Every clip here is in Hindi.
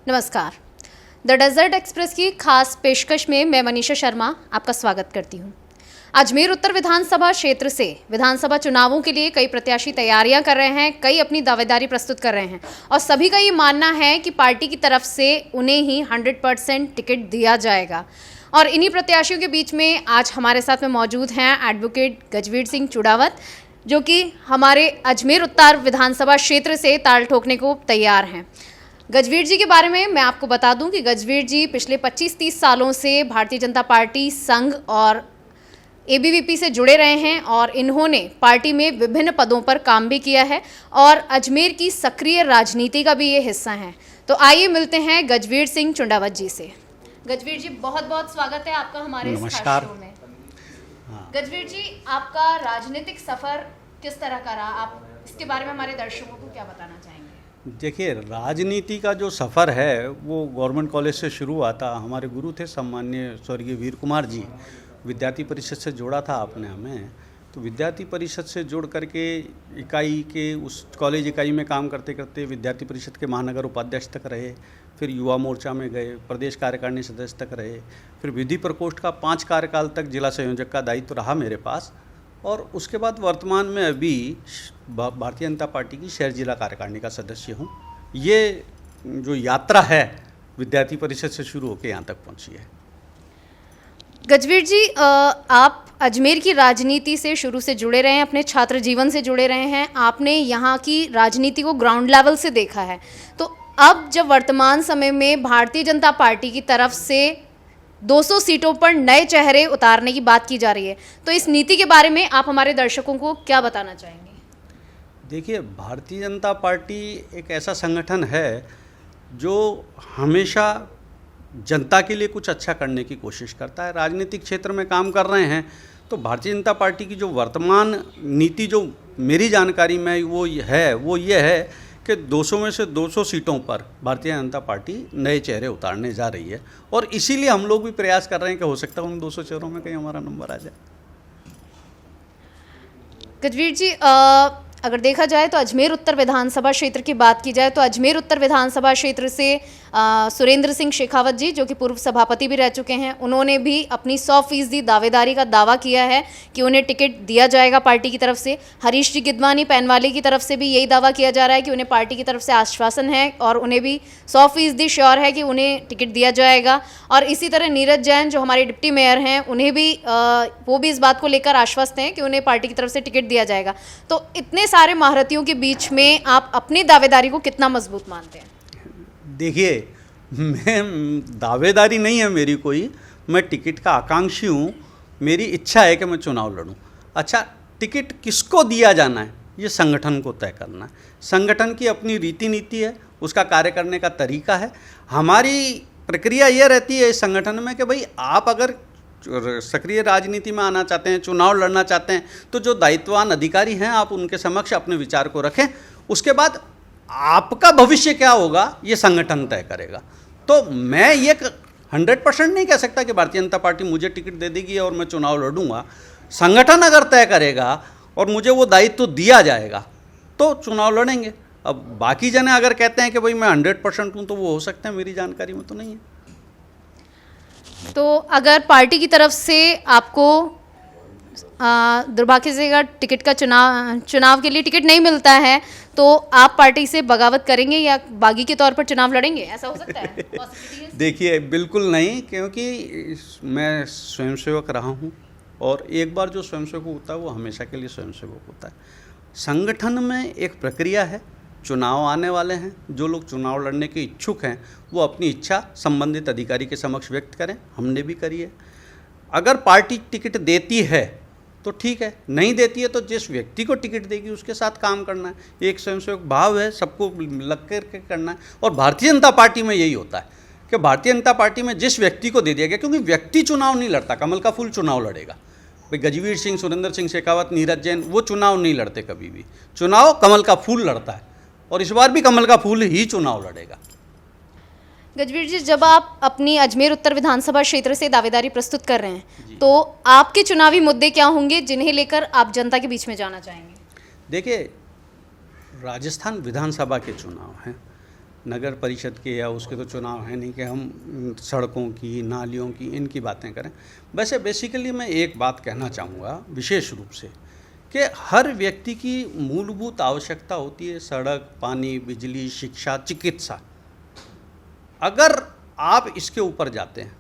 नमस्कार। द डेजर्ट एक्सप्रेस की खास पेशकश में मैं मनीषा शर्मा आपका स्वागत करती हूं। अजमेर उत्तर विधानसभा क्षेत्र से विधानसभा चुनावों के लिए कई प्रत्याशी तैयारियां कर रहे हैं, कई अपनी दावेदारी प्रस्तुत कर रहे हैं और सभी का ये मानना है कि पार्टी की तरफ से उन्हें ही 100% टिकट दिया जाएगा। और इन्हीं प्रत्याशियों के बीच में आज हमारे साथ में मौजूद हैं एडवोकेट गजवीर सिंह चुड़ावत, जो कि हमारे अजमेर उत्तर विधानसभा क्षेत्र से ताल ठोकने को तैयार हैं। गजवीर जी के बारे में मैं आपको बता दूं कि गजवीर जी पिछले 25-30 सालों से भारतीय जनता पार्टी, संघ और एबीवीपी से जुड़े रहे हैं और इन्होंने पार्टी में विभिन्न पदों पर काम भी किया है और अजमेर की सक्रिय राजनीति का भी ये हिस्सा हैं। तो आइए मिलते हैं गजवीर सिंह चुड़ावत जी से। गजवीर जी, बहुत बहुत स्वागत है आपका हमारे इस खास शो में। गजवीर जी, आपका राजनीतिक सफर किस तरह का रहा, आप इसके बारे में हमारे दर्शकों को क्या बताना चाहेंगे? देखिए, राजनीति का जो सफ़र है वो गवर्नमेंट कॉलेज से शुरू हुआ था। हमारे गुरु थे सम्माननीय स्वर्गीय वीर कुमार जी, विद्यार्थी परिषद से जोड़ा था आपने हमें। तो विद्यार्थी परिषद से जुड़ करके इकाई के उस कॉलेज इकाई में काम करते करते विद्यार्थी परिषद के महानगर उपाध्यक्ष तक रहे, फिर युवा मोर्चा में गए, प्रदेश कार्यकारिणी सदस्य तक रहे, फिर विधि प्रकोष्ठ का 5 कार्यकाल तक जिला संयोजक का दायित्व रहा मेरे पास। और उसके बाद वर्तमान में अभी भारतीय जनता पार्टी की शहर जिला कार्यकारिणी का सदस्य हूँ। ये जो यात्रा है विद्यार्थी परिषद से शुरू होकर यहाँ तक पहुँची है। गजवीर जी, आप अजमेर की राजनीति से शुरू से जुड़े रहे हैं, अपने छात्र जीवन से जुड़े रहे हैं, आपने यहाँ की राजनीति को ग्राउंड लेवल से देखा है। तो अब जब वर्तमान समय में भारतीय जनता पार्टी की तरफ से 200 सीटों पर नए चेहरे उतारने की बात की जा रही है, तो इस नीति के बारे में आप हमारे दर्शकों को क्या बताना चाहेंगे? देखिए, भारतीय जनता पार्टी एक ऐसा संगठन है जो हमेशा जनता के लिए कुछ अच्छा करने की कोशिश करता है। राजनीतिक क्षेत्र में काम कर रहे हैं तो भारतीय जनता पार्टी की जो वर्तमान नीति, जो मेरी जानकारी में वो ये है कि 200 में से 200 सीटों पर भारतीय जनता पार्टी नए चेहरे उतारने जा रही है और इसीलिए हम लोग भी प्रयास कर रहे हैं कि हो सकता है उन 200 चेहरों में कहीं हमारा नंबर आ जाए। गजवीर जी, अगर देखा जाए तो अजमेर उत्तर विधानसभा क्षेत्र की बात की जाए तो अजमेर उत्तर विधानसभा क्षेत्र से सुरेंद्र सिंह शेखावत जी, जो कि पूर्व सभापति भी रह चुके हैं, उन्होंने भी अपनी 100% दावेदारी का दावा किया है कि उन्हें टिकट दिया जाएगा पार्टी की तरफ से। हरीश जी गिदवानी पैनवाली की तरफ से भी यही दावा किया जा रहा है कि उन्हें पार्टी की तरफ से आश्वासन है और उन्हें भी 100% श्योर है कि उन्हें टिकट दिया जाएगा। और इसी तरह नीरज जैन, जो हमारे डिप्टी मेयर हैं, उन्हें भी वो भी इस बात को लेकर आश्वस्त हैं कि उन्हें पार्टी की तरफ से टिकट दिया जाएगा। तो इतने सारे महारथियों के बीच में आप अपनी दावेदारी को कितना मजबूत मानते हैं? देखिए, मैं दावेदारी नहीं है मेरी कोई, मैं टिकट का आकांक्षी हूँ। मेरी इच्छा है कि मैं चुनाव लड़ूं। अच्छा, टिकट किसको दिया जाना है ये संगठन को तय करना है। संगठन की अपनी रीति नीति है, उसका कार्य करने का तरीका है। हमारी प्रक्रिया ये रहती है इस संगठन में कि भाई आप अगर सक्रिय राजनीति में आना चाहते हैं, चुनाव लड़ना चाहते हैं, तो जो दायित्ववान अधिकारी हैं आप उनके समक्ष अपने विचार को रखें। उसके बाद आपका भविष्य क्या होगा ये संगठन तय करेगा। तो मैं ये 100% नहीं कह सकता कि भारतीय जनता पार्टी मुझे टिकट दे देगी और मैं चुनाव लड़ूंगा। संगठन अगर तय करेगा और मुझे वो दायित्व दिया जाएगा तो चुनाव लड़ेंगे। अब बाकी जने अगर कहते हैं कि भाई मैं 100% हूँ तो वो हो सकते हैं, मेरी जानकारी में तो नहीं है। तो अगर पार्टी की तरफ से आपको दुर्भाग्य से अगर टिकट का चुनाव के लिए टिकट नहीं मिलता है तो आप पार्टी से बगावत करेंगे या बागी के तौर पर चुनाव लड़ेंगे? ऐसा हो सकता है? देखिए, बिल्कुल नहीं, क्योंकि मैं स्वयंसेवक रहा हूँ और एक बार जो स्वयंसेवक होता है वो हमेशा के लिए स्वयंसेवक होता है। संगठन में एक प्रक्रिया है, चुनाव आने वाले हैं, जो लोग चुनाव लड़ने के इच्छुक हैं वो अपनी इच्छा संबंधित अधिकारी के समक्ष व्यक्त करें। हमने भी करी है। अगर पार्टी टिकट देती है तो ठीक है, नहीं देती है तो जिस व्यक्ति को टिकट देगी उसके साथ काम करना है। एक स्वयंसेवक भाव है, सबको लग कर के करना है। और भारतीय जनता पार्टी में यही होता है कि भारतीय जनता पार्टी में जिस व्यक्ति को दे दिया गया, क्योंकि व्यक्ति चुनाव नहीं लड़ता, कमल का फूल चुनाव लड़ेगा। भाई गजवीर सिंह, सुरेंद्र सिंह शेखावत, नीरज जैन वो चुनाव नहीं लड़ते कभी भी। चुनाव कमल का फूल लड़ता है और इस बार भी कमल का फूल ही चुनाव लड़ेगा। गजवीर जी, जब आप अपनी अजमेर उत्तर विधानसभा क्षेत्र से दावेदारी प्रस्तुत कर रहे हैं तो आपके चुनावी मुद्दे क्या होंगे जिन्हें लेकर आप जनता के बीच में जाना चाहेंगे? देखिए, राजस्थान विधानसभा के चुनाव हैं, नगर परिषद के या उसके तो चुनाव है नहीं कि हम सड़कों की, नालियों की, इनकी बातें करें। वैसे बेसिकली मैं एक बात कहना चाहूँगा विशेष रूप से कि हर व्यक्ति की मूलभूत आवश्यकता होती है सड़क, पानी, बिजली, शिक्षा, चिकित्सा। अगर आप इसके ऊपर जाते हैं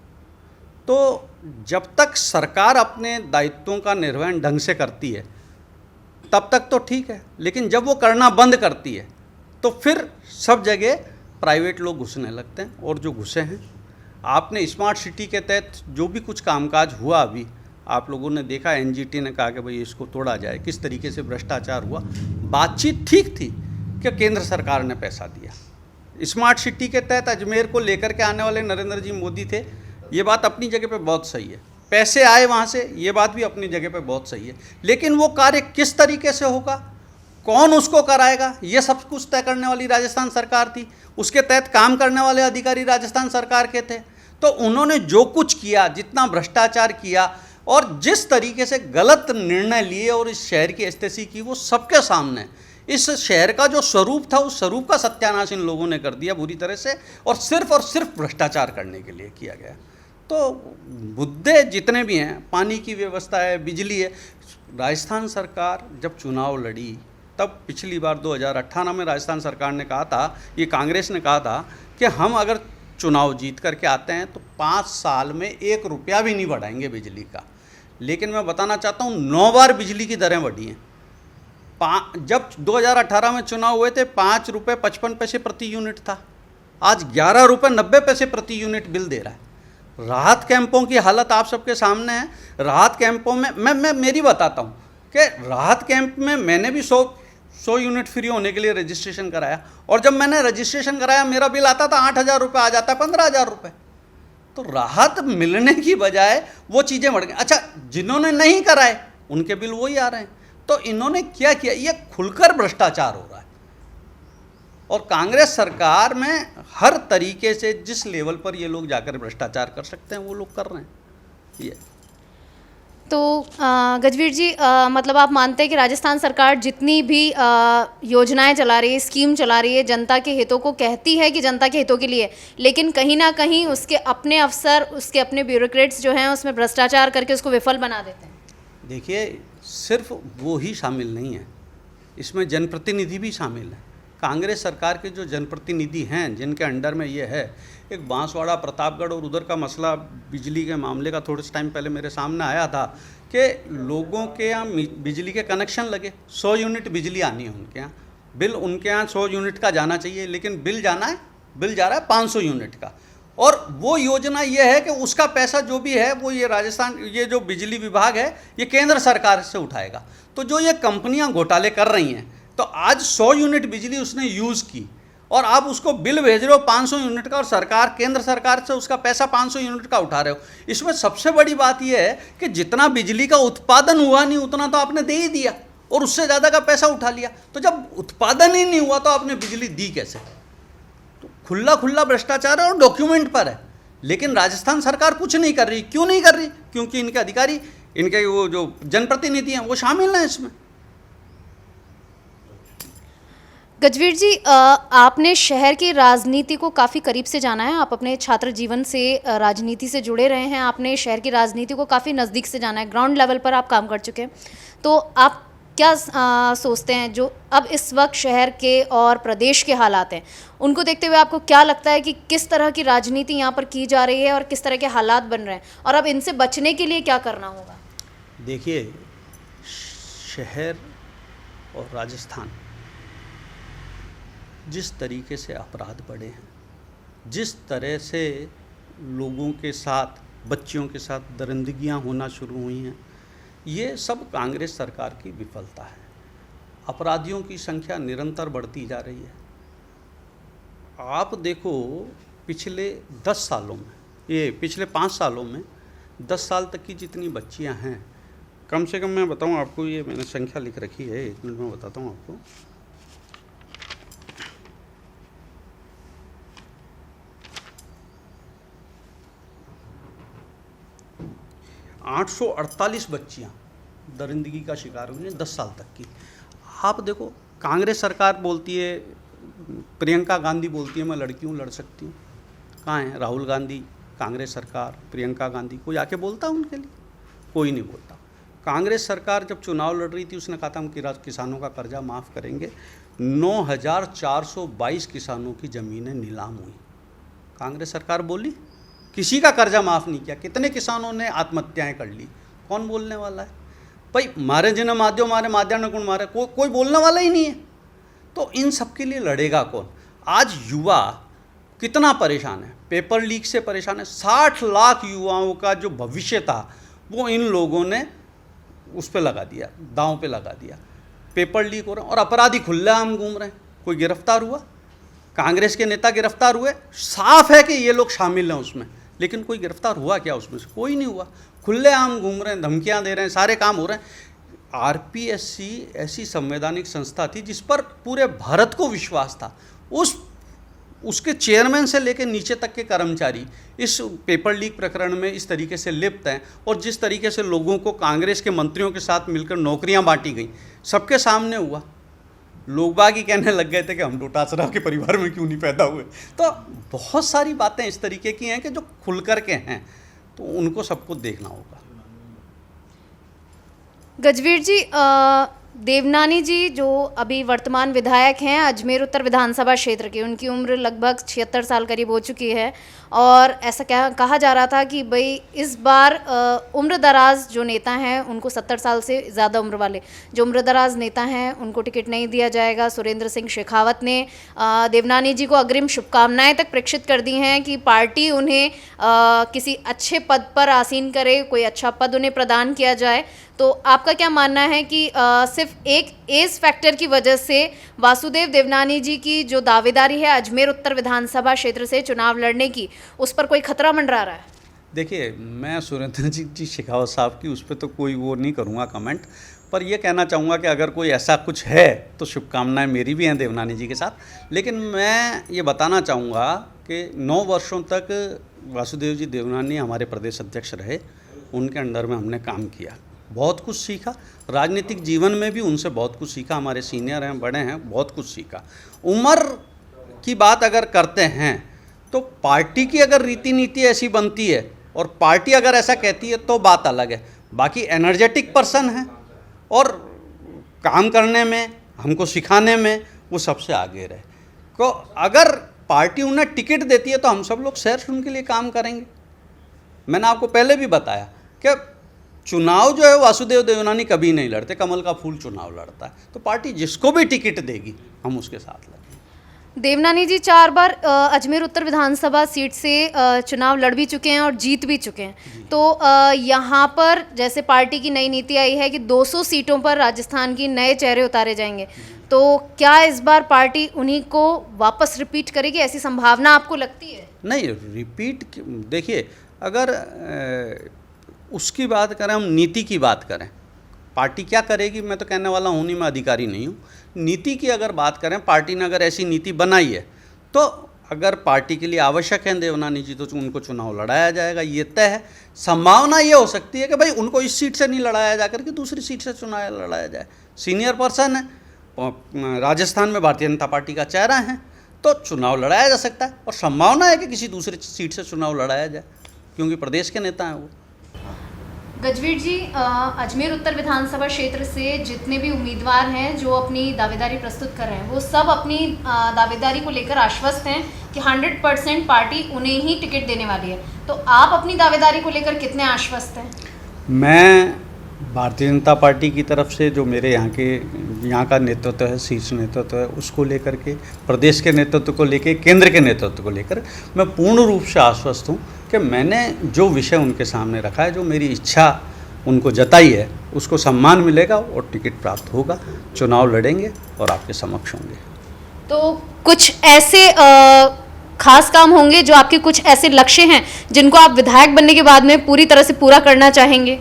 तो जब तक सरकार अपने दायित्वों का निर्वहन ढंग से करती है तब तक तो ठीक है, लेकिन जब वो करना बंद करती है तो फिर सब जगह प्राइवेट लोग घुसने लगते हैं। और जो घुसे हैं, आपने स्मार्ट सिटी के तहत जो भी कुछ कामकाज हुआ अभी आप लोगों ने देखा, एनजीटी ने कहा कि भाई इसको तोड़ा जाए, किस तरीके से भ्रष्टाचार हुआ। बातचीत ठीक थी कि केंद्र सरकार ने पैसा दिया। स्मार्ट सिटी के तहत अजमेर को लेकर के आने वाले नरेंद्र जी मोदी थे, ये बात अपनी जगह पे बहुत सही है। पैसे आए वहाँ से, ये बात भी अपनी जगह पे बहुत सही है, लेकिन वो कार्य किस तरीके से होगा, कौन उसको कराएगा, ये सब कुछ तय करने वाली राजस्थान सरकार थी। उसके तहत काम करने वाले अधिकारी राजस्थान सरकार के थे। तो उन्होंने जो कुछ किया, जितना भ्रष्टाचार किया और जिस तरीके से गलत निर्णय लिए और इस शहर की स्थिति की, वो सबके सामने। इस शहर का जो स्वरूप था उस स्वरूप का सत्यानाश इन लोगों ने कर दिया बुरी तरह से, और सिर्फ भ्रष्टाचार करने के लिए किया गया। तो मुद्दे जितने भी हैं, पानी की व्यवस्था है, बिजली है। राजस्थान सरकार जब चुनाव लड़ी तब पिछली बार 2018 में राजस्थान सरकार ने कहा था, ये कांग्रेस ने कहा था कि हम अगर चुनाव जीत करके आते हैं तो 5 साल में 1 रुपया भी नहीं बढ़ाएंगे बिजली का। लेकिन मैं बताना चाहता हूँ 9 बार बिजली की दरें बढ़ी हैं। जब 2018 में चुनाव हुए थे 5 रुपये 55 पैसे प्रति यूनिट था, आज 11 रुपये 90 पैसे प्रति यूनिट बिल दे रहा है। राहत कैंपों की हालत आप सबके सामने है। राहत कैंपों में मैं मेरी बताता हूँ कि राहत कैंप में मैंने भी 100 यूनिट फ्री होने के लिए रजिस्ट्रेशन कराया, और जब मैंने रजिस्ट्रेशन कराया मेरा बिल आता था 8,000 रुपये, आ जाता है 15,000 रुपये। तो राहत मिलने की बजाय वो चीज़ें बढ़ गई। अच्छा, जिन्होंने नहीं कराए उनके बिल वही आ रहे हैं। तो इन्होंने क्या किया, ये खुलकर भ्रष्टाचार हो रहा है। और कांग्रेस सरकार में हर तरीके से जिस लेवल पर ये लोग जाकर भ्रष्टाचार कर सकते हैं वो लोग कर रहे हैं। ये तो गजवीर जी, मतलब आप मानते हैं कि राजस्थान सरकार जितनी भी योजनाएं चला रही है, स्कीम चला रही है, जनता के हितों को कहती है कि जनता के हितों के लिए, लेकिन कहीं ना कहीं उसके अपने अफसर, उसके अपने ब्यूरोक्रेट्स जो हैं उसमें भ्रष्टाचार करके उसको विफल बना देते हैं। देखिए, सिर्फ वो ही शामिल नहीं है, इसमें जनप्रतिनिधि भी शामिल है। कांग्रेस सरकार के जो जनप्रतिनिधि हैं जिनके अंडर में ये है, एक बांसवाड़ा, प्रतापगढ़ और उधर का मसला बिजली के मामले का थोड़े टाइम पहले मेरे सामने आया था कि लोगों के यहाँ बिजली के कनेक्शन लगे, 100 यूनिट बिजली आनी है उनके यहाँ, बिल उनके यहाँ 100 यूनिट का जाना चाहिए, लेकिन बिल जा रहा है 500 यूनिट का। और वो योजना ये है कि उसका पैसा जो भी है वो ये जो बिजली विभाग है ये केंद्र सरकार से उठाएगा। तो जो ये कंपनियां घोटाले कर रही हैं, तो आज 100 यूनिट बिजली उसने यूज़ की और आप उसको बिल भेज रहे हो 500 यूनिट का, और सरकार, केंद्र सरकार से उसका पैसा 500 यूनिट का उठा रहे हो। इसमें सबसे बड़ी बात यह है कि जितना बिजली का उत्पादन हुआ नहीं उतना तो आपने दे ही दिया और उससे ज़्यादा का पैसा उठा लिया। तो जब उत्पादन ही नहीं हुआ तो आपने बिजली दी कैसे? तो खुला भ्रष्टाचार है और डॉक्यूमेंट पर है। लेकिन राजस्थान सरकार कुछ नहीं कर रही। क्यों नहीं कर रही? क्योंकि इनके अधिकारी, इनके वो जो जनप्रतिनिधि हैं वो शामिल हैं इसमें। गजवीर जी, आपने शहर की राजनीति को काफ़ी करीब से जाना है, आप अपने छात्र जीवन से राजनीति से जुड़े रहे हैं, आपने शहर की राजनीति को काफ़ी नज़दीक से जाना है, ग्राउंड लेवल पर आप काम कर चुके हैं। तो आप क्या सोचते हैं जो अब इस वक्त शहर के और प्रदेश के हालात हैं, उनको देखते हुए आपको क्या लगता है कि किस तरह की राजनीति यहाँ पर की जा रही है और किस तरह के हालात बन रहे हैं, और अब इनसे बचने के लिए क्या करना होगा? देखिए, शहर और राजस्थान जिस तरीके से अपराध बढ़े हैं, जिस तरह से लोगों के साथ, बच्चियों के साथ दरिंदगियां होना शुरू हुई हैं, ये सब कांग्रेस सरकार की विफलता है। अपराधियों की संख्या निरंतर बढ़ती जा रही है। आप देखो, पिछले 10 सालों में, ये पिछले 5 सालों में 10 साल तक की जितनी बच्चियां हैं, कम से कम मैं बताऊं आपको, ये मैंने संख्या लिख रखी है, 1 मिनट में बताता हूं आपको। 848 बच्चियां दरिंदगी का शिकार हुई हैं 10 साल तक की। आप देखो, कांग्रेस सरकार बोलती है प्रियंका गांधी बोलती है मैं लड़की हूँ, लड़ सकती हूँ। कहाँ है राहुल गांधी, कांग्रेस सरकार, प्रियंका गांधी? कोई आके बोलता उनके लिए? कोई नहीं बोलता। कांग्रेस सरकार जब चुनाव लड़ रही थी उसने कहा था हम किसानों का कर्जा माफ़ करेंगे। 9,422 किसानों की ज़मीनें नीलाम हुई। कांग्रेस सरकार बोली, किसी का कर्जा माफ़ नहीं किया। कितने किसानों ने आत्महत्याएं कर ली? कौन बोलने वाला है भाई? मारे जिन्हें माध्यो मारे माध्या न गुण मारे, कोई बोलने वाला ही नहीं है। तो इन सब के लिए लड़ेगा कौन? आज युवा कितना परेशान है, पेपर लीक से परेशान है। 60 लाख युवाओं का जो भविष्य था वो इन लोगों ने उस पे लगा दिया, दांव पे लगा दिया। पेपर लीक हो रहे हैं और अपराधी खुलेआम घूम रहे हैं। कोई गिरफ्तार हुआ? कांग्रेस के नेता गिरफ्तार हुए? साफ है कि ये लोग शामिल हैं उसमें, लेकिन कोई गिरफ्तार हुआ क्या उसमें से? कोई नहीं हुआ। खुलेआम घूम रहे हैं, धमकियां दे रहे हैं, सारे काम हो रहे हैं। आरपीएससी ऐसी संवैधानिक संस्था थी जिस पर पूरे भारत को विश्वास था। उसके चेयरमैन से लेकर नीचे तक के कर्मचारी इस पेपर लीक प्रकरण में इस तरीके से लिप्त हैं, और जिस तरीके से लोगों को कांग्रेस के मंत्रियों के साथ मिलकर नौकरियां बांटी गई, सबके सामने हुआ। लोग बाग ही कहने लग गए थे कि हम डोटासरा के परिवार में क्यों नहीं पैदा हुए। तो बहुत सारी बातें इस तरीके की हैं कि जो खुल कर के हैं, तो उनको सबको देखना होगा। गजवीर जी, देवनानी जी जो अभी वर्तमान विधायक हैं अजमेर उत्तर विधानसभा क्षेत्र के, उनकी उम्र लगभग 76 साल करीब हो चुकी है, और ऐसा कहा जा रहा था कि भाई इस बार उम्र दराज जो नेता हैं उनको 70 साल से ज़्यादा उम्र वाले जो उम्र दराज नेता हैं उनको टिकट नहीं दिया जाएगा। सुरेंद्र सिंह शेखावत ने देवनानी जी को अग्रिम शुभकामनाएं तक प्रेषित कर दी हैं कि पार्टी उन्हें किसी अच्छे पद पर आसीन करे, कोई अच्छा पद उन्हें प्रदान किया जाए। तो आपका क्या मानना है कि सिर्फ एक एज फैक्टर की वजह से वासुदेव देवनानी जी की जो दावेदारी है अजमेर उत्तर विधानसभा क्षेत्र से चुनाव लड़ने की, उस पर कोई खतरा मंडरा रहा है? देखिए, मैं सुरेंद्र जी शेखावत साहब की उस पर तो कोई वो नहीं करूँगा कमेंट, पर ये कहना चाहूँगा कि अगर कोई ऐसा कुछ है तो शुभकामनाएं मेरी भी हैं देवनानी जी के साथ। लेकिन मैं ये बताना चाहूँगा कि 9 वर्षों तक वासुदेव जी देवनानी हमारे प्रदेश अध्यक्ष रहे। उनके अंडर में हमने काम किया, बहुत कुछ सीखा। राजनीतिक जीवन में भी उनसे बहुत कुछ सीखा। हमारे सीनियर हैं, बड़े हैं, बहुत कुछ सीखा। उम्र की बात अगर करते हैं तो पार्टी की अगर रीति नीति ऐसी बनती है और पार्टी अगर ऐसा कहती है तो बात अलग है। बाकी एनर्जेटिक पर्सन है और काम करने में, हमको सिखाने में वो सबसे आगे रहे। तो अगर पार्टी उन्हें टिकट देती है तो हम सब लोग सिर्फ उनके लिए काम करेंगे। मैंने आपको पहले भी बताया कि चुनाव जो है वासुदेव देवनानी कभी नहीं लड़ते, कमल का फूल चुनाव लड़ता है। तो पार्टी जिसको भी टिकट देगी हम उसके साथ लड़ेंगे। देवनानी जी 4 बार अजमेर उत्तर विधानसभा सीट से चुनाव लड़ भी चुके हैं और जीत भी चुके हैं। तो यहाँ पर जैसे पार्टी की नई नीति आई है कि 200 सीटों पर राजस्थान की नए चेहरे उतारे जाएंगे, तो क्या इस बार पार्टी उन्हीं को वापस रिपीट करेगी? ऐसी संभावना आपको लगती है? नहीं, रिपीट देखिए, अगर उसकी बात करें, हम नीति की बात करें, पार्टी क्या करेगी मैं तो कहने वाला हूँ नहीं, मैं अधिकारी नहीं हूँ। नीति की अगर बात करें, पार्टी ने अगर ऐसी नीति बनाई है तो अगर पार्टी के लिए आवश्यक है देवनानी जी तो उनको चुनाव लड़ाया जाएगा, ये तय है। संभावना ये हो सकती है कि भाई उनको इस सीट से नहीं लड़ाया जाकर के दूसरी सीट से चुनाव लड़ाया जाए। सीनियर पर्सन है, राजस्थान में भारतीय जनता पार्टी का चेहरा है, तो चुनाव लड़ाया जा सकता है। और संभावना है कि किसी दूसरी सीट से चुनाव लड़ाया जाए, क्योंकि प्रदेश के नेता हैं वो। गजवीर जी, अजमेर उत्तर विधानसभा क्षेत्र से जितने भी उम्मीदवार हैं जो अपनी दावेदारी प्रस्तुत कर रहे हैं, वो सब अपनी दावेदारी को लेकर आश्वस्त हैं कि 100% पार्टी उन्हें ही टिकट देने वाली है। तो आप अपनी दावेदारी को लेकर कितने आश्वस्त हैं? मैं भारतीय जनता पार्टी की तरफ से जो मेरे यहाँ का नेतृत्व है, शीर्ष नेतृत्व है, उसको लेकर के, प्रदेश के नेतृत्व को लेकर, केंद्र के नेतृत्व को लेकर मैं पूर्ण रूप से आश्वस्त हूँ कि मैंने जो विषय उनके सामने रखा है, जो मेरी इच्छा उनको जताई है, उसको सम्मान मिलेगा और टिकट प्राप्त होगा। चुनाव लड़ेंगे और आपके समक्ष होंगे। तो कुछ ऐसे खास काम होंगे जो आपके कुछ ऐसे लक्ष्य हैं जिनको आप विधायक बनने के बाद में पूरी तरह से पूरा करना चाहेंगे?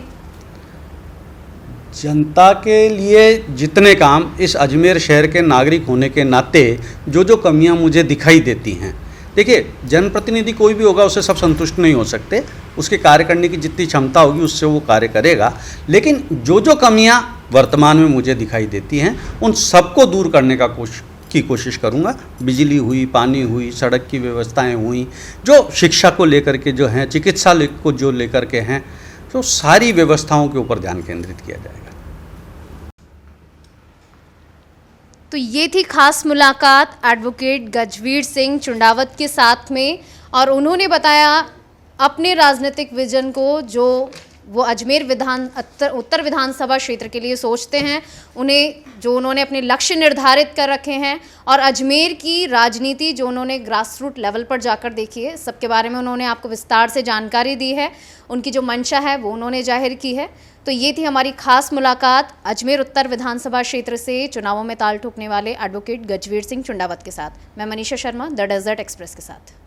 जनता के लिए जितने काम, इस अजमेर शहर के नागरिक होने के नाते जो कमियां मुझे दिखाई देती हैं, देखिए जनप्रतिनिधि कोई भी होगा उससे सब संतुष्ट नहीं हो सकते, उसके कार्य करने की जितनी क्षमता होगी उससे वो कार्य करेगा। लेकिन जो कमियां वर्तमान में मुझे दिखाई देती हैं उन सबको दूर करने का की कोशिश करूँगा। बिजली हुई, पानी हुई, सड़क की व्यवस्थाएं हुई, जो शिक्षा को लेकर के जो हैं, चिकित्सालय को जो लेकर के हैं, तो सारी व्यवस्थाओं के ऊपर ध्यान केंद्रित किया जाएगा। तो ये थी खास मुलाकात एडवोकेट गजवीर सिंह चुंडावत के साथ में, और उन्होंने बताया अपने राजनीतिक विजन को, जो वो अजमेर उत्तर विधानसभा क्षेत्र के लिए सोचते हैं, उन्हें जो उन्होंने अपने लक्ष्य निर्धारित कर रखे हैं, और अजमेर की राजनीति जो उन्होंने ग्रास रूट लेवल पर जाकर देखी है, सबके बारे में उन्होंने आपको विस्तार से जानकारी दी है। उनकी जो मंशा है वो उन्होंने जाहिर की है। तो ये थी हमारी खास मुलाकात अजमेर उत्तर विधानसभा क्षेत्र से चुनावों में ताल ठोकने वाले एडवोकेट गजवीर सिंह चुंडावत के साथ। मैं Manisha Sharma, the Desert Express के साथ।